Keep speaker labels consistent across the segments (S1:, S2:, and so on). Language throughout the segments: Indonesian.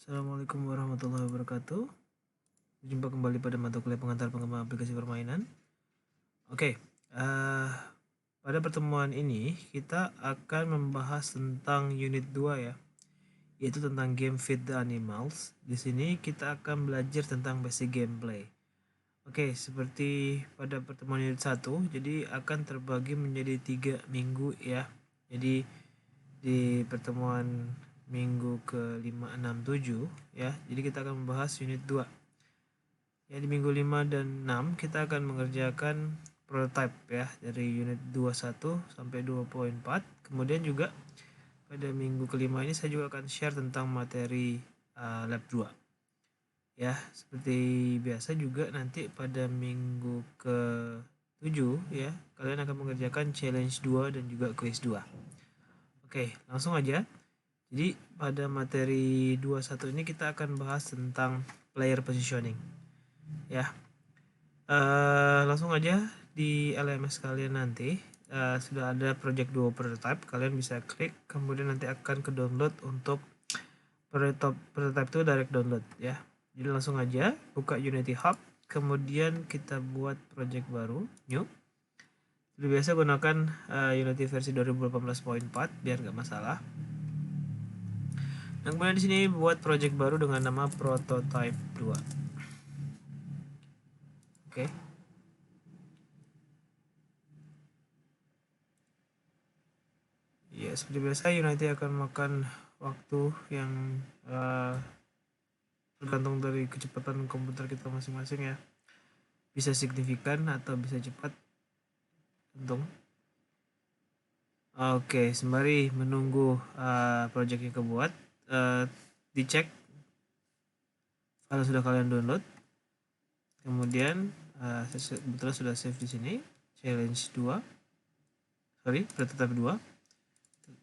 S1: Assalamualaikum warahmatullahi wabarakatuh. Jumpa kembali pada mata kuliah pengantar pengembangan aplikasi permainan. Oke, pada pertemuan ini kita akan membahas tentang unit 2 ya, yaitu tentang game Feed the Animals. Di sini kita akan belajar tentang basic gameplay. Oke, seperti pada pertemuan unit 1, jadi akan terbagi menjadi 3 minggu ya. Jadi di pertemuan minggu ke-5, 6, 7 ya. Jadi kita akan membahas unit 2. Ya, di minggu 5 dan 6 kita akan mengerjakan prototype ya dari unit 21 sampai 2.4. Kemudian juga pada minggu ke-5 ini saya juga akan share tentang materi lab 2. Ya, seperti biasa juga nanti pada minggu ke-7 ya, kalian akan mengerjakan challenge 2 dan juga quiz 2. Oke, langsung aja. Jadi pada materi 21 ini kita akan bahas tentang player positioning. Ya, langsung aja di LMS kalian nanti sudah ada project 2 prototype. Kalian bisa klik, kemudian nanti akan ke download untuk prototype itu direct download ya. Jadi langsung aja buka Unity Hub, kemudian kita buat project baru, new. Seperti biasa gunakan Unity versi 2018.4 biar nggak masalah. Dan kemudian di sini buat project baru dengan nama prototype 2. Oke. Ya, seperti biasa Unity akan makan waktu yang tergantung dari kecepatan komputer kita masing-masing ya. Bisa signifikan atau bisa cepat. Untung. Oke, sembari menunggu projectnya kebuat, dicek kalau sudah kalian download. Kemudian kebetulan sudah save di sini, challenge 2. Prototype 2.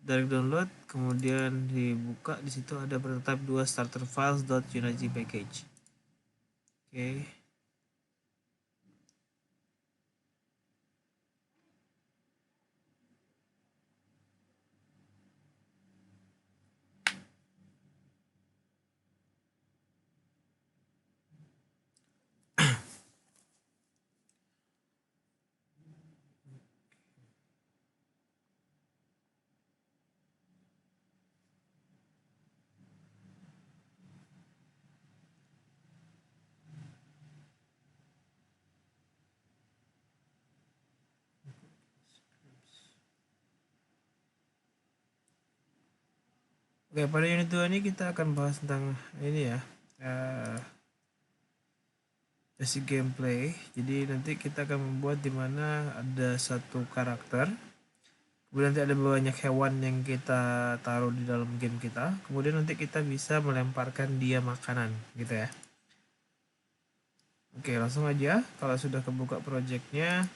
S1: Direct download, kemudian dibuka, di situ ada prototype 2 starter files.unity package. Oke. Oke, pada unit 2 ini kita akan bahas tentang ini ya, basic gameplay. Jadi nanti kita akan membuat dimana ada satu karakter, kemudian nanti ada banyak hewan yang kita taruh di dalam game kita, kemudian nanti kita bisa melemparkan dia makanan gitu ya. Oke, langsung aja. Kalau sudah kebuka projectnya,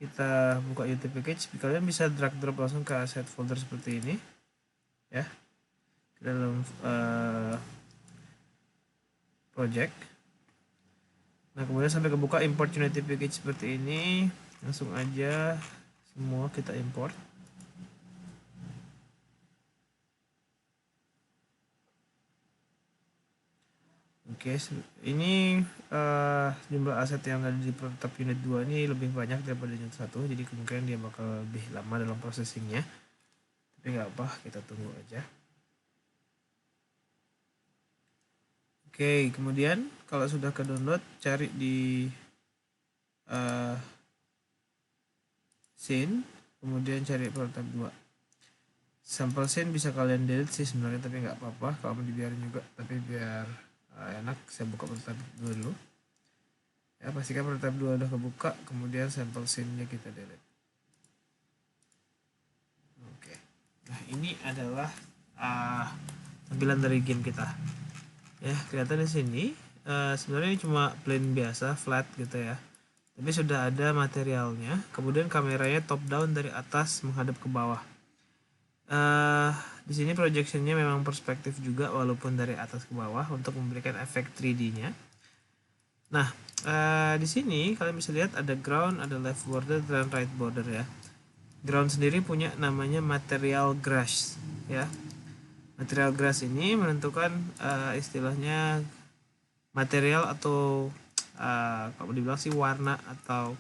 S1: kita buka Unity package. Kalian bisa drag drop langsung ke asset folder seperti ini ya, dalam project. Nah, kemudian sampai kebuka import Unity package seperti ini, langsung aja semua kita import. Oke, ini jumlah aset yang ada di prototype unit 2 ini lebih banyak daripada unit 1, jadi kemungkinan dia bakal lebih lama dalam processingnya. Tapi nggak apa, kita tunggu aja. Oke, kemudian kalau sudah ke download, cari di scene, kemudian cari prototype 2. Sampel scene bisa kalian delete sih sebenarnya, tapi nggak apa-apa kalau mau dibiarin juga, tapi biar enak saya buka prototype 2 dulu ya. Pastikan prototype 2 udah kebuka, kemudian sampel scene-nya kita delete. Oke, nah ini adalah tampilan dari game kita ya. Kelihatan di sini sebenarnya ini cuma plain biasa, flat gitu ya, tapi sudah ada materialnya. Kemudian kameranya top down dari atas menghadap ke bawah. Di sini projectionnya memang perspektif juga walaupun dari atas ke bawah untuk memberikan efek 3D-nya. Nah, di sini kalian bisa lihat ada ground, ada left border dan right border ya. Ground sendiri punya namanya material grass ya. Material grass ini menentukan istilahnya material atau kalau dibilang sih warna atau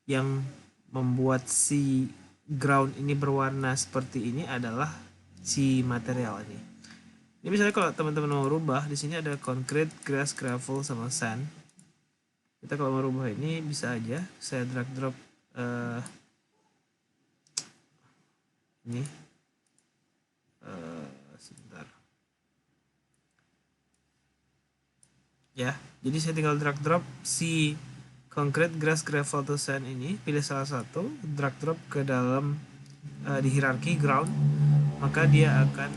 S1: yang membuat si ground ini berwarna seperti ini adalah si material ini. Ini misalnya kalau teman-teman mau rubah, di sini ada concrete, grass, gravel, sama sand. Kita kalau mau rubah ini bisa aja saya drag drop ini sebentar ya. Jadi saya tinggal drag drop si concrete, grass, gravel, atau sand ini, pilih salah satu, drag drop ke dalam di hierarki ground, maka dia akan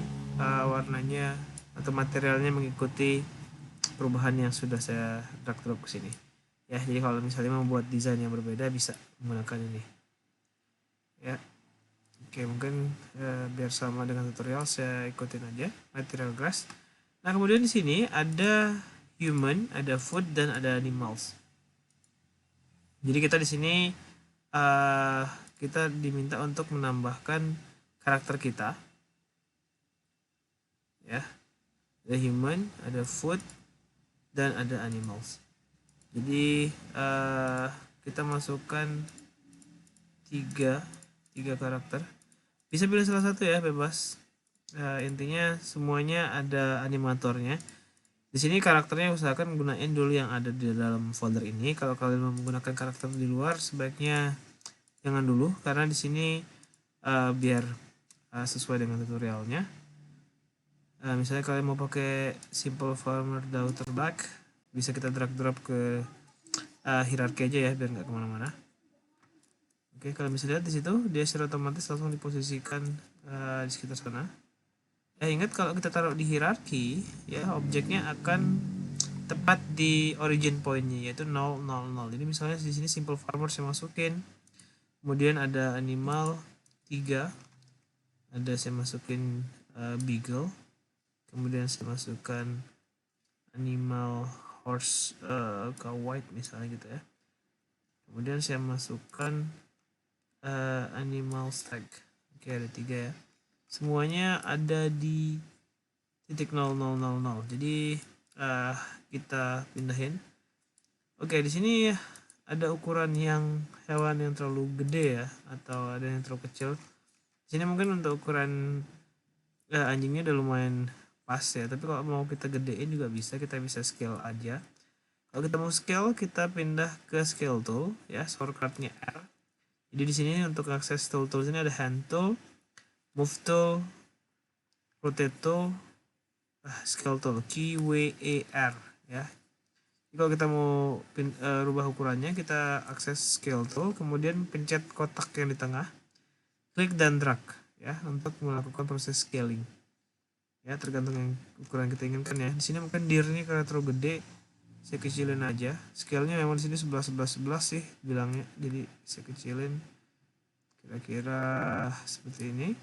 S1: warnanya atau materialnya mengikuti perubahan yang sudah saya drag drop ke sini. Ya, jadi kalau misalnya membuat desain yang berbeda bisa menggunakan ini. Ya. Oke, mungkin biar sama dengan tutorial saya ikutin aja material grass. Nah, kemudian di sini ada human, ada food, dan ada animals. Jadi kita di sini kita diminta untuk menambahkan karakter kita. Ya. Ada human, ada food, dan ada animals. Jadi kita masukkan tiga karakter. Bisa pilih salah satu ya, bebas. Intinya semuanya ada animatornya. Di sini karakternya usahakan gunain dulu yang ada di dalam folder ini. Kalau kalian mau menggunakan karakter di luar, sebaiknya jangan dulu, karena di sini biar sesuai dengan tutorialnya. Misalnya kalian mau pakai simple farmer daughter back, bisa kita drag drop ke hierarki aja ya, biar nggak kemana-mana. Oke, kalian bisa lihat di situ dia secara otomatis langsung diposisikan di sekitar sana. Ingat kalau kita taruh di hierarki, ya objeknya akan tepat di origin pointnya, yaitu 0, 0, 0. Jadi misalnya di sini simple farmer saya masukin, kemudian ada animal 3, ada saya masukin beagle, kemudian saya masukkan animal horse cow white misalnya gitu ya. Kemudian saya masukkan animal stag. Oke, ada 3 ya. Semuanya ada di titik 0000. Jadi kita pindahin. Oke, di sini ada ukuran yang hewan yang terlalu gede ya, atau ada yang terlalu kecil. Di sini mungkin untuk ukuran anjingnya udah lumayan pas ya, tapi kalau mau kita gedein juga bisa, kita bisa scale aja. Kalau kita mau scale, kita pindah ke scale tool ya, shortcutnya R. Jadi di sini untuk akses tool-tool ini ada hand tool, move tool, rotate tool, scale tool, QWER ya. Jadi kalau kita mau rubah ukurannya, kita akses scale tool, kemudian pencet kotak yang di tengah, klik dan drag ya untuk melakukan proses scaling. Ya, tergantung yang ukuran kita inginkan ya. Di sini mungkin deer ini karena terlalu gede, saya kecilin aja. Scale-nya memang di sini 11 sih bilangnya. Jadi saya kecilin kira-kira seperti ini.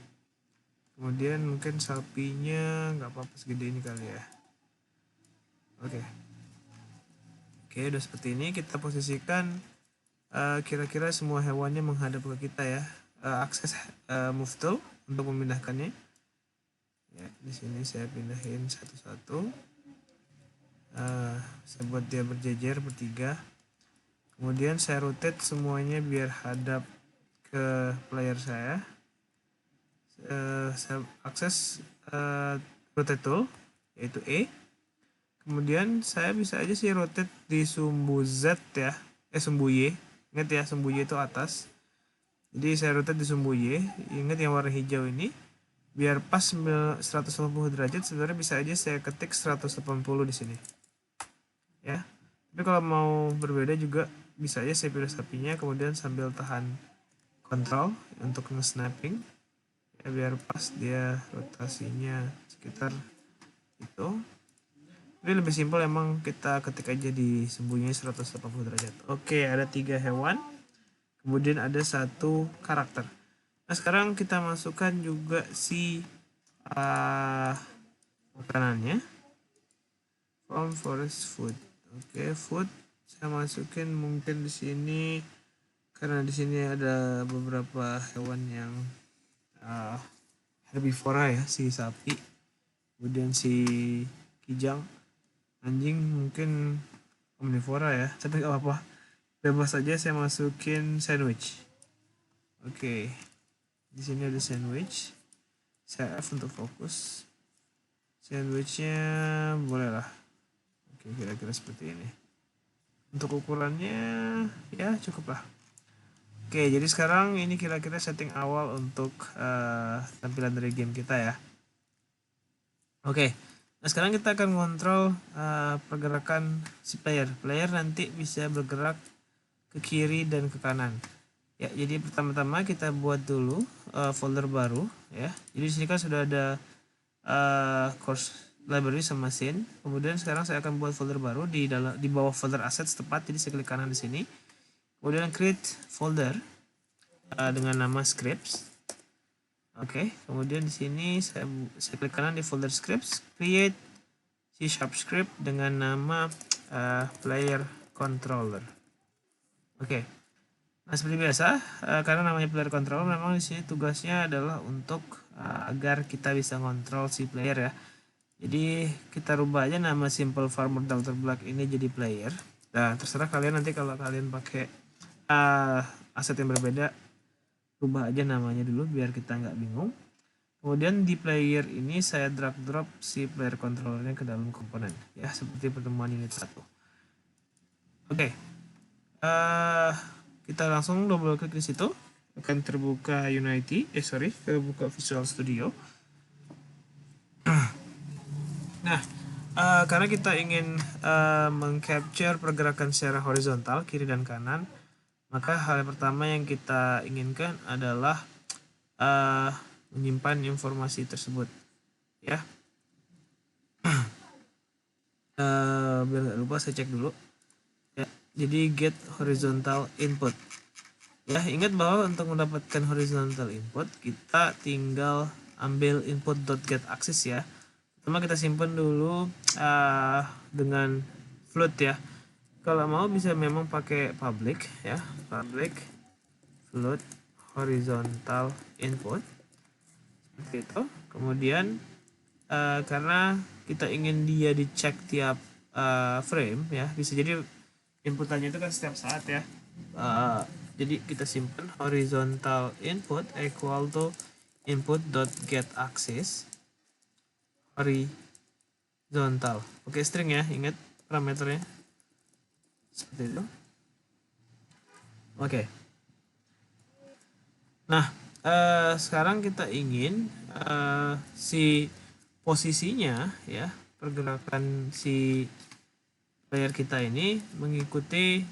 S1: Kemudian mungkin sapinya nggak apa-apa segede ini kali ya. Oke, udah seperti ini. Kita posisikan kira-kira semua hewannya menghadap ke kita ya. Akses move tool untuk memindahkannya. Ya, di sini saya pindahin satu-satu. Saya buat dia berjejer bertiga. Kemudian saya rotate semuanya biar hadap ke player saya. Saya akses rotate tool yaitu E. Kemudian saya bisa aja sih rotate di sumbu Z ya, sumbu Y. Ingat ya, sumbu Y itu atas. Jadi saya rotate di sumbu Y. Ingat yang warna hijau ini. Biar pas 180 derajat, sebenarnya bisa aja saya ketik 180 di sini. Ya. Tapi kalau mau berbeda juga bisa aja saya pilih sapinya, kemudian sambil tahan kontrol untuk nge-snapping. Ya, biar pas dia rotasinya sekitar itu. Tapi lebih simpel emang kita ketik aja di sembunyi 180 derajat. Oke, ada 3 hewan. Kemudian ada 1 karakter. Nah, sekarang kita masukkan juga si makanannya. From forest food. Oke, food saya masukin mungkin di sini karena di sini ada beberapa hewan yang herbivora ya, si sapi. kemudian si kijang, anjing mungkin omnivora ya, tapi nggak apa-apa, bebas saja saya masukin sandwich. Oke, di sini ada sandwich, saya F untuk fokus, sandwichnya boleh lah. Oke, kira-kira seperti ini. Untuk ukurannya ya cukup lah. Oke, jadi sekarang ini kira-kira setting awal untuk tampilan dari game kita ya. Oke, nah sekarang kita akan kontrol pergerakan si player. Player nanti bisa bergerak ke kiri dan ke kanan. Ya, jadi pertama-tama kita buat dulu folder baru ya. Jadi di sini kan sudah ada course library sama scene. Kemudian sekarang saya akan buat folder baru di bawah folder assets tepat. Jadi saya klik kanan di sini. Kemudian create folder dengan nama scripts. Oke, kemudian di sini saya klik kanan di folder scripts, create C# script dengan nama player controller. Oke. Nah, seperti biasa, karena namanya player controller, memang di sini tugasnya adalah untuk agar kita bisa kontrol si player ya. Jadi kita rubah aja nama simple farmer Dr. Black ini jadi player. Nah, terserah kalian nanti kalau kalian pakai aset yang berbeda, rubah aja namanya dulu biar kita nggak bingung. Kemudian di player ini saya drag drop si player controllernya ke dalam komponen ya, seperti pertemuan unit 1. Oke. Kita langsung double klik di situ, akan terbuka Unity, terbuka Visual Studio. Nah, karena kita ingin mengcapture pergerakan secara horizontal kiri dan kanan, maka hal yang pertama yang kita inginkan adalah menyimpan informasi tersebut ya. Biar nggak lupa saya cek dulu ya. Jadi get horizontal input ya, ingat bahwa untuk mendapatkan horizontal input kita tinggal ambil input.getAxis ya. Pertama kita simpan dulu dengan float ya. Kalau mau bisa memang pakai public ya, public float horizontal input seperti itu. Kemudian karena kita ingin dia dicek tiap frame ya, bisa jadi inputannya itu kan setiap saat ya. Jadi kita simpan horizontal input equal to input.getAxis horizontal. Oke, string ya, ingat parameternya seperti itu. Oke. Nah, sekarang kita ingin si posisinya ya, pergerakan si player kita ini mengikuti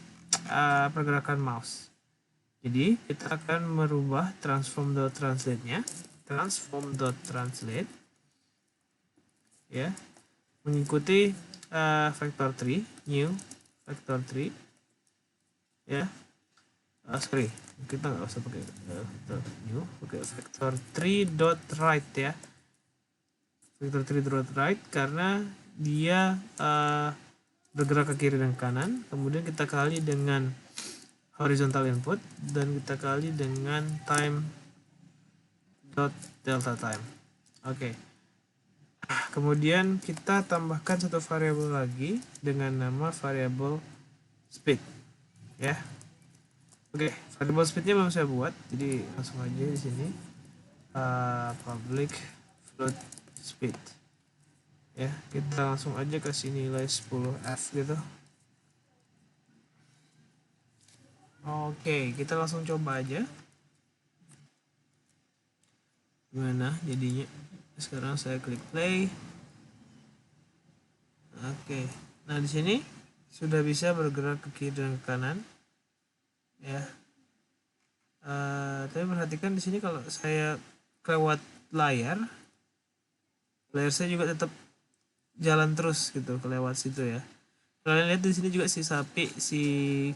S1: pergerakan mouse. Jadi kita akan merubah transform.translate-nya, transform.translate ya, mengikuti vector 3, new vector 3 ya. Sorry, kita nggak usah pakai vector new, pakai vector 3.right ya, vector 3.right karena dia bergerak ke kiri dan kanan. Kemudian kita kali dengan horizontal input dan kita kali dengan time dot delta time. Oke. Kemudian kita tambahkan satu variabel lagi dengan nama variabel speed ya. Oke, variabel speednya belum saya buat, jadi langsung aja di sini public float speed ya. Kita langsung aja kasih nilai 10f gitu. Oke, kita langsung coba aja gimana jadinya. Sekarang saya klik play. Oke, nah di sini sudah bisa bergerak ke kiri dan ke kanan ya. Tapi perhatikan di sini kalau saya kelewat layar saya juga tetap jalan terus gitu kelewat situ ya. Kalian lihat di sini juga si sapi, si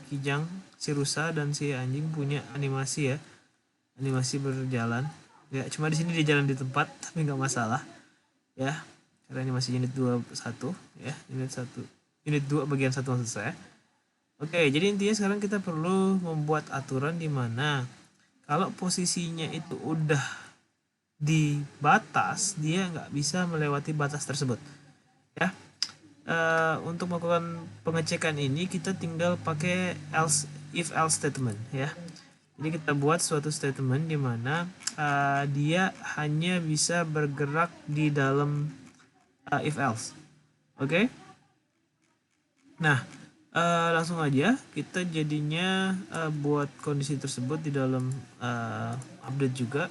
S1: kijang, si rusa dan si anjing punya animasi ya, animasi berjalan ya. Cuma di sini dia jalan di tempat tapi nggak masalah ya, karena animasi unit 21 ya, unit 2 bagian 1 maksud saya. Oke, jadi intinya sekarang kita perlu membuat aturan di mana kalau posisinya itu udah di batas, dia nggak bisa melewati batas tersebut ya. Untuk melakukan pengecekan ini kita tinggal pakai if else statement ya. Jadi kita buat suatu statement di mana dia hanya bisa bergerak di dalam if else. Oke. Nah, langsung aja kita jadinya buat kondisi tersebut di dalam update juga.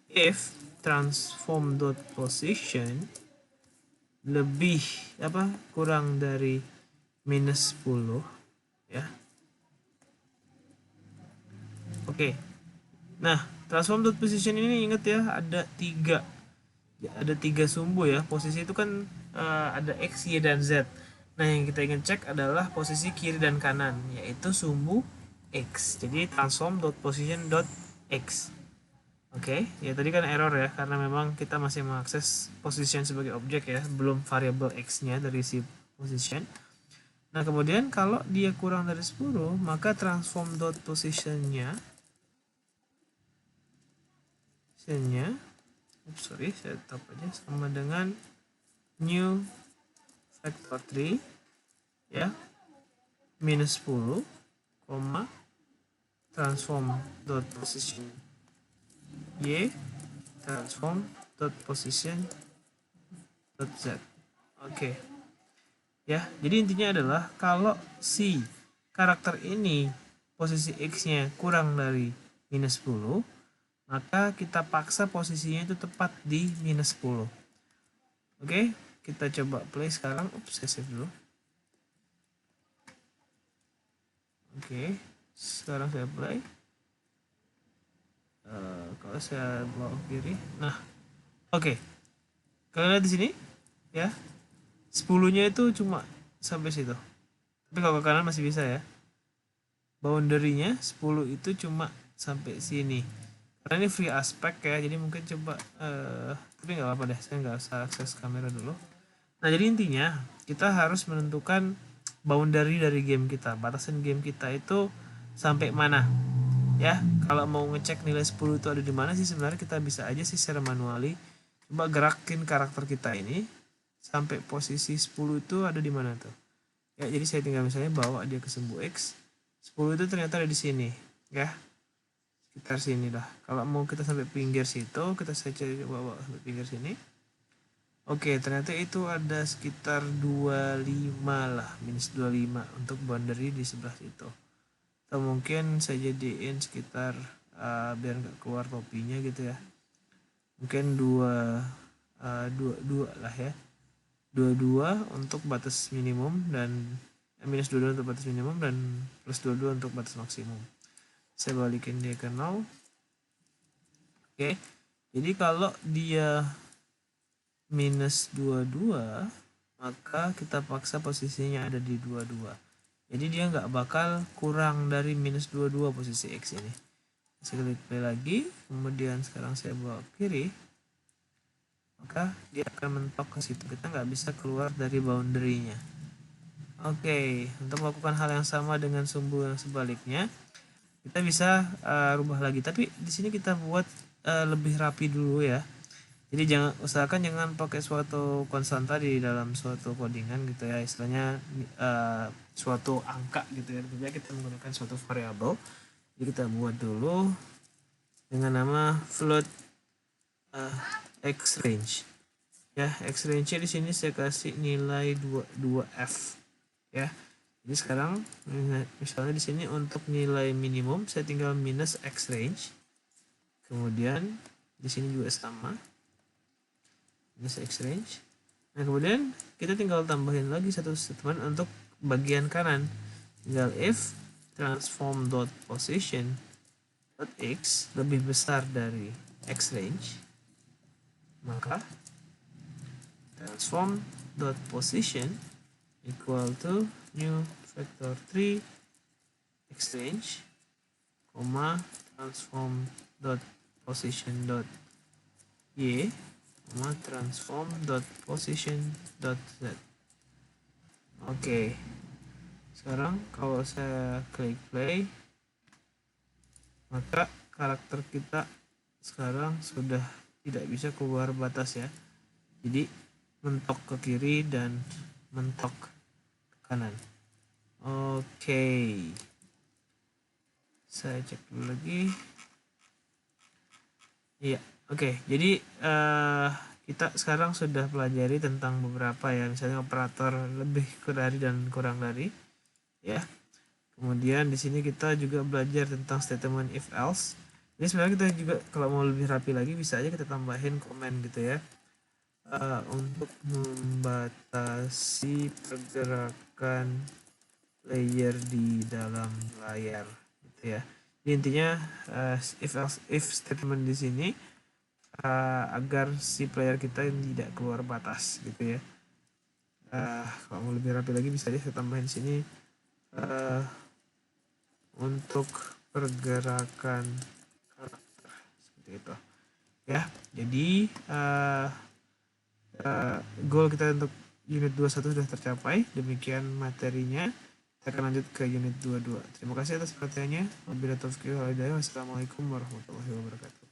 S1: If transform.position lebih kurang dari minus 10 ya. Oke. Nah, transform.position ini ingat ya, ada tiga sumbu ya. Posisi itu kan ada X, Y, dan Z. Nah, yang kita ingin cek adalah posisi kiri dan kanan, yaitu sumbu X. Jadi transform.position.x. Oke, ya tadi kan error ya, karena memang kita masih mengakses position sebagai objek ya, belum variabel X-nya dari si position. Nah, kemudian kalau dia kurang dari 10, maka transform.position-nya saya tetap aja sama dengan new factor 3 ya, minus 10, transform.position Y transform.position.z. Oke. Ya, jadi intinya adalah kalau si karakter ini posisi X-nya kurang dari minus 10, maka kita paksa posisinya itu tepat di minus 10. Oke, kita coba play sekarang. Saya save dulu. Oke, sekarang saya play. Kalau saya bawa ke kiri, nah, oke. Kalian lihat di sini, ya, 10-nya itu cuma sampai situ. Tapi kalau ke kanan masih bisa ya. Boundary-nya 10 itu cuma sampai sini. Karena ini free aspect ya, jadi mungkin coba tapi nggak apa-apa deh, saya nggak usah akses kamera dulu. Nah, jadi intinya kita harus menentukan boundary dari game kita, batasan game kita itu sampai mana ya. Kalau mau ngecek nilai 10 itu ada di mana sih, sebenarnya kita bisa aja sih secara manually coba gerakin karakter kita ini sampai posisi 10 itu ada di mana tuh ya. Jadi saya tinggal misalnya bawa dia ke sumbu X, 10 itu ternyata ada di sini ya, sekitar sini lah. Kalau mau kita sampai pinggir situ, kita saja bawa sampai pinggir sini. Oke, ternyata itu ada sekitar 25 lah, minus 25 untuk boundary di sebelah situ. Atau mungkin saya jadiin sekitar biar nggak keluar topinya gitu ya, mungkin dua lah ya, 22 untuk batas minimum dan minus 22 untuk batas minimum dan plus 22 untuk batas maksimum. Saya balikin dia ke 0. Oke, jadi kalau dia minus 22, maka kita paksa posisinya ada di 22. Jadi dia nggak bakal kurang dari minus 22 posisi X ini. Saya klik play lagi, kemudian sekarang saya bawa ke kiri, maka dia akan mentok ke situ. Kita nggak bisa keluar dari boundary-nya. Oke, untuk melakukan hal yang sama dengan sumbu yang sebaliknya, kita bisa rubah lagi. Tapi di sini kita buat lebih rapi dulu ya. Jadi usahakan jangan pakai suatu konstanta di dalam suatu codingan gitu ya, istilahnya suatu angka gitu ya. Lebih baik kita menggunakan suatu variabel. Jadi kita buat dulu dengan nama float x range ya. X range nya di sini saya kasih nilai 2f ya. Jadi sekarang misalnya di sini untuk nilai minimum saya tinggal minus x range, kemudian di sini juga sama minus x range. Nah, kemudian kita tinggal tambahin lagi satu statement untuk bagian kanan, tinggal if transform.position.x lebih besar dari x range, maka transform.position equal to new factor 3 x range, transform.position.y, transform.position.z. Oke, sekarang kalau saya klik play, maka karakter kita sekarang sudah tidak bisa keluar batas ya. Jadi mentok ke kiri dan mentok ke kanan. Oke. Saya cek dulu lagi. Iya, oke. Jadi kita sekarang sudah pelajari tentang beberapa ya, misalnya operator lebih dari dan kurang dari, ya. Kemudian di sini kita juga belajar tentang statement if else. Ini sebenarnya kita juga kalau mau lebih rapi lagi bisa aja kita tambahin komen gitu ya, untuk membatasi pergerakan layer di dalam layar gitu ya. Jadi intinya if statement di sini agar si player kita tidak keluar batas gitu ya. Kalau mau lebih rapi lagi bisa saya tambahin sini untuk pergerakan karakter seperti itu ya. Jadi goal kita untuk unit 21 sudah tercapai. Demikian materinya. Kita akan lanjut ke unit 22. Terima kasih atas perhatiannya. Wabillahi taufiq wal hidayah. Wassalamualaikum warahmatullahi wabarakatuh.